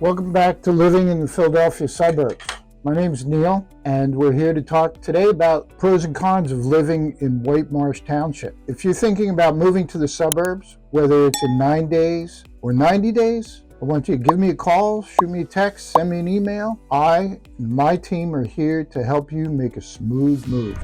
Welcome back to Living in the Philadelphia Suburbs. My name's Neil, and we're here to talk today about pros and cons of living in Whitemarsh Township. If you're thinking about moving to the suburbs, whether it's in 9 days or 90 days, I want you to give me a call, shoot me a text, send me an email. I and my team are here to help you make a smooth move.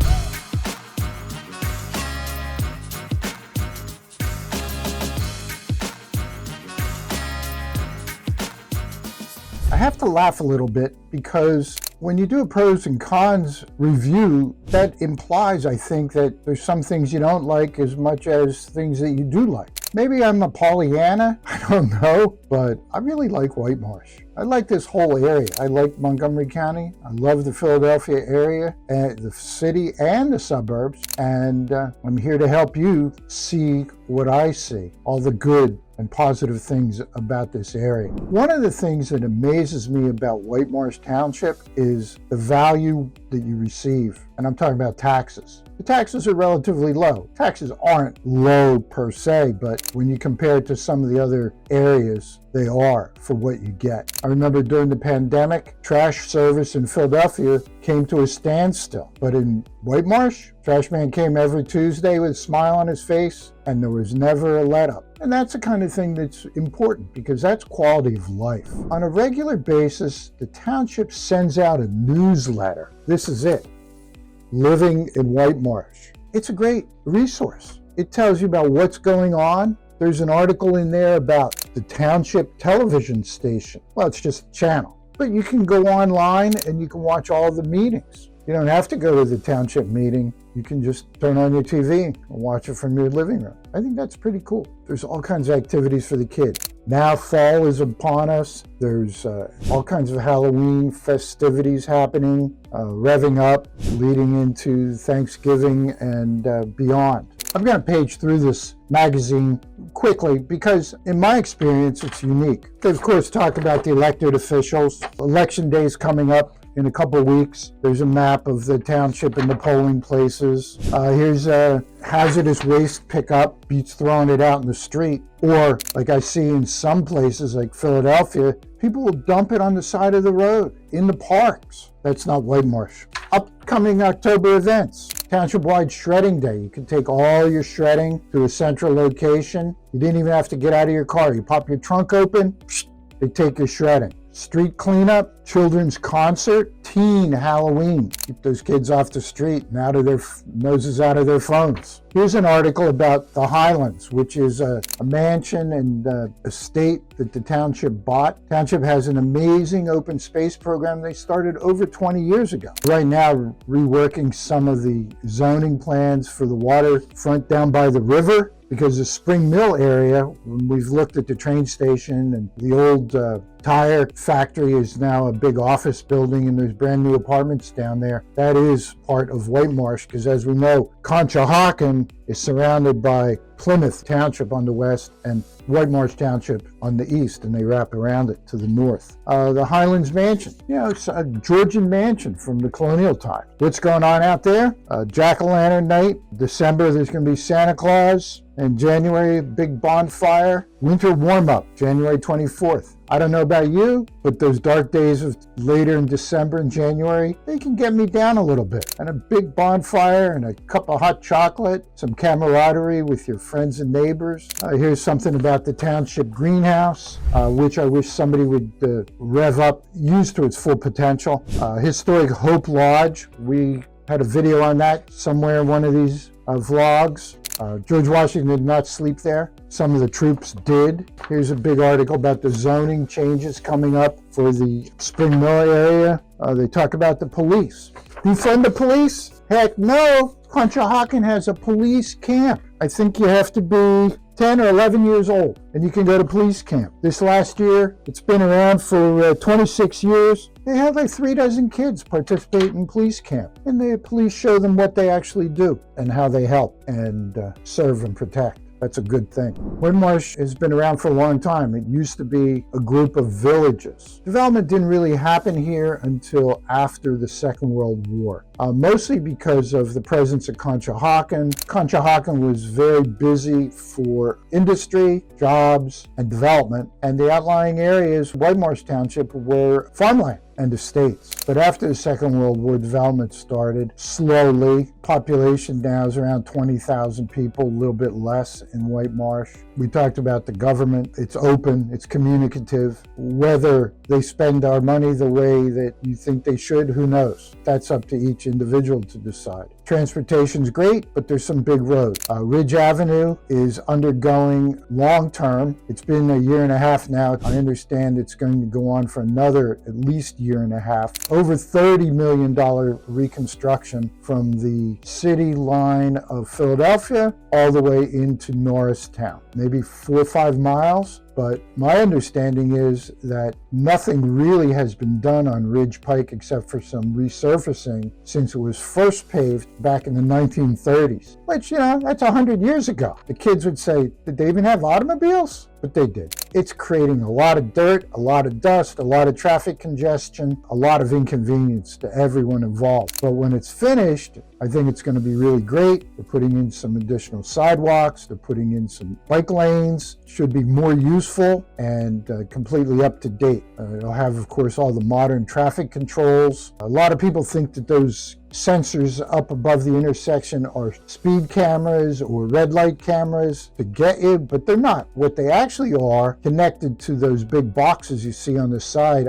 I have to laugh a little bit because when you do a pros and cons review, that implies, I think, that there's some things you don't like as much as things that you do like. Maybe I'm a Pollyanna, I don't know, but I really like Whitemarsh. I like this whole area. I like Montgomery County. I love the Philadelphia area, and the city and the suburbs, and I'm here to help you see what I see, all the good and positive things about this area. One of the things that amazes me about Whitemarsh Township is the value that you receive, and I'm talking about taxes. The taxes are relatively low. Taxes aren't low per se, but when you compare it to some of the other areas, they are for what you get. I remember during the pandemic, trash service in Philadelphia came to a standstill. But in Whitemarsh, trash man came every Tuesday with a smile on his face, and there was never a let up. And that's the kind of thing that's important because that's quality of life. On a regular basis, the township sends out a newsletter. This is it. Living in Whitemarsh. It's a great resource. It tells you about what's going on. There's an article in there about the township television station. Well, it's just a channel, but you can go online and you can watch all the meetings. You don't have to go to the township meeting. You can just turn on your TV and watch it from your living room. I think that's pretty cool. There's all kinds of activities for the kids. Now fall is upon us. There's all kinds of Halloween festivities happening, revving up, leading into Thanksgiving and beyond. I'm going to page through this magazine quickly because in my experience, it's unique. They, of course, talk about the elected officials. Election day is coming up in a couple of weeks. There's a map of the township and the polling places. Here's a hazardous waste pickup, beats throwing it out in the street. Or like I see in some places like Philadelphia, people will dump it on the side of the road, in the parks. That's not Whitemarsh. Upcoming October events, township-wide shredding day. You can take all your shredding to a central location. You didn't even have to get out of your car. You pop your trunk open, they take your shredding. Street cleanup, children's concert, teen Halloween. Keep those kids off the street and out of their noses out of their phones. Here's an article about the Highlands, which is a mansion and estate that the township bought. Township has an amazing open space program they started over 20 years ago. Right now, reworking some of the zoning plans for the waterfront down by the river. Because the Spring Mill area, when we've looked at the train station and the old tire factory is now a big office building and there's brand new apartments down there. That is part of Whitemarsh because as we know, Conshohocken is surrounded by Plymouth Township on the west and Whitemarsh Township on the east, and they wrap around it to the north. The Highlands Mansion, it's a Georgian mansion from the colonial time. What's going on out there? Jack-o'-lantern night. December, there's going to be Santa Claus. And January, big bonfire. Winter warm-up, January 24th. I don't know about you, but those dark days of later in December and January, they can get me down a little bit. And a big bonfire and a cup of hot chocolate, some camaraderie with your friends and neighbors. Here's something about the township greenhouse, which I wish somebody would rev up, use to its full potential. Historic Hope Lodge, we had a video on that somewhere in one of these vlogs. George Washington did not sleep there. Some of the troops did. Here's a big article about the zoning changes coming up for the Spring Mill area. They talk about the police. Defund the police? Heck no. Conshohocken has a police camp. I think you have to be 10 or 11 years old and you can go to police camp. This last year, it's been around for 26 years. They had like 36 kids participate in police camp, and the police show them what they actually do and how they help and serve and protect. That's a good thing. Whitemarsh has been around for a long time. It used to be a group of villages. Development didn't really happen here until after the Second World War, mostly because of the presence of Conshohocken. Conshohocken was very busy for industry, jobs, and development, and the outlying areas, Whitemarsh Township, were farmland and estates. But after the Second World War, development started slowly. Population now is around 20,000 people, a little bit less in Whitemarsh. We talked about the government. It's open, it's communicative. Whether they spend our money the way that you think they should, who knows? That's up to each individual to decide. Transportation's great, but there's some big roads. Ridge Avenue is undergoing long-term. It's been a year and a half now. I understand it's going to go on for another at least year and a half. Over $30 million reconstruction from the city line of Philadelphia all the way into Norristown. Maybe 4 or 5 miles. But my understanding is that nothing really has been done on Ridge Pike except for some resurfacing since it was first paved back in the 1930s, which, that's 100 years ago. The kids would say, did they even have automobiles? But they did. It's creating a lot of dirt, a lot of dust, a lot of traffic congestion, a lot of inconvenience to everyone involved. But when it's finished, I think it's going to be really great. They're putting in some additional sidewalks. They're putting in some bike lanes. Should be more useful and completely up to date. It'll have, of course, all the modern traffic controls. A lot of people think that those sensors up above the intersection are speed cameras or red light cameras to get you, but they're not. What they actually are, connected to those big boxes you see on the side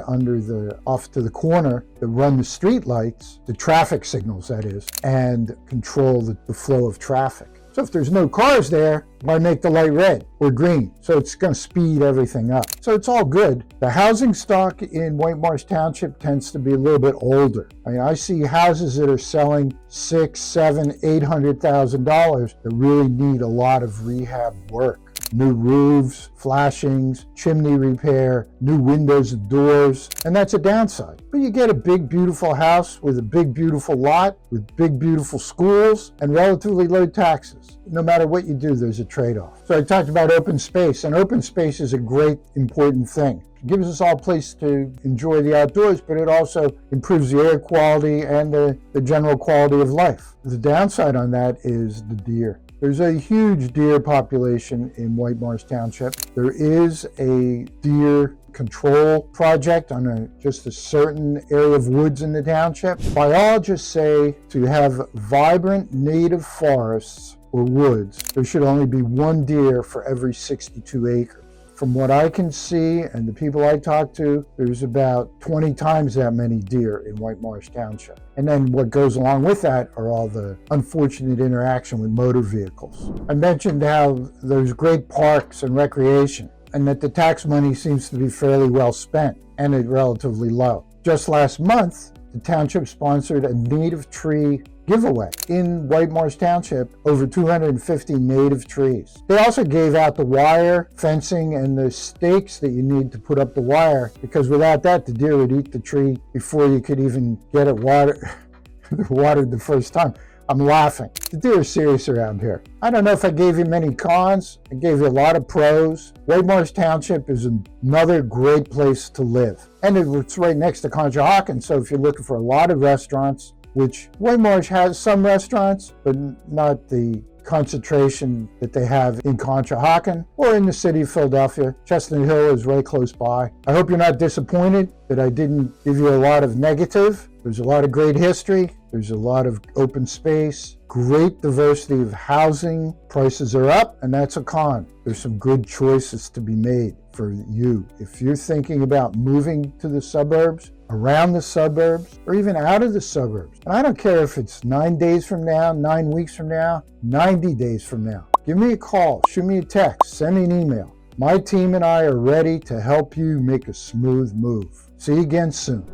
off to the corner that run the street lights, the traffic signals that is, and control the flow of traffic. So if there's no cars there, why make the light red or green? So it's going to speed everything up. So it's all good. The housing stock in Whitemarsh Township tends to be a little bit older. I see houses that are selling $600,000, $700,000, $800,000 that really need a lot of rehab work. New roofs, flashings, chimney repair, new windows and doors, and that's a downside. But you get a big, beautiful house with a big, beautiful lot, with big, beautiful schools, and relatively low taxes. No matter what you do, there's a trade-off. So I talked about open space, and open space is a great, important thing. It gives us all a place to enjoy the outdoors, but it also improves the air quality and the general quality of life. The downside on that is the deer. There's a huge deer population in Whitemarsh Township. There is a deer control project on just a certain area of woods in the township. Biologists say to have vibrant native forests or woods, there should only be 1 deer for every 62 acres. From what I can see and the people I talk to, there's about 20 times that many deer in Whitemarsh Township. And then what goes along with that are all the unfortunate interaction with motor vehicles. I mentioned how there's great parks and recreation, and that the tax money seems to be fairly well spent and at relatively low. Just last month, the township sponsored a native tree giveaway in Whitemarsh Township, over 250 native trees. They also gave out the wire fencing and the stakes that you need to put up the wire, because without that, the deer would eat the tree before you could even get it watered the first time. I'm laughing. The deer are serious around here. I don't know if I gave you many cons. I gave you a lot of pros. Whitemarsh Township is another great place to live. And it's right next to Conshohocken, so if you're looking for a lot of restaurants, which Whitemarsh has some restaurants, but not the concentration that they have in Conshohocken or in the city of Philadelphia. Chestnut Hill is right close by. I hope you're not disappointed that I didn't give you a lot of negative. There's a lot of great history. There's a lot of open space, great diversity of housing. Prices are up, and that's a con. There's some good choices to be made for you. If you're thinking about moving to the suburbs, around the suburbs, or even out of the suburbs, and I don't care if it's 9 days from now, 9 weeks from now, 90 days from now, give me a call, shoot me a text, send me an email. My team and I are ready to help you make a smooth move. See you again soon.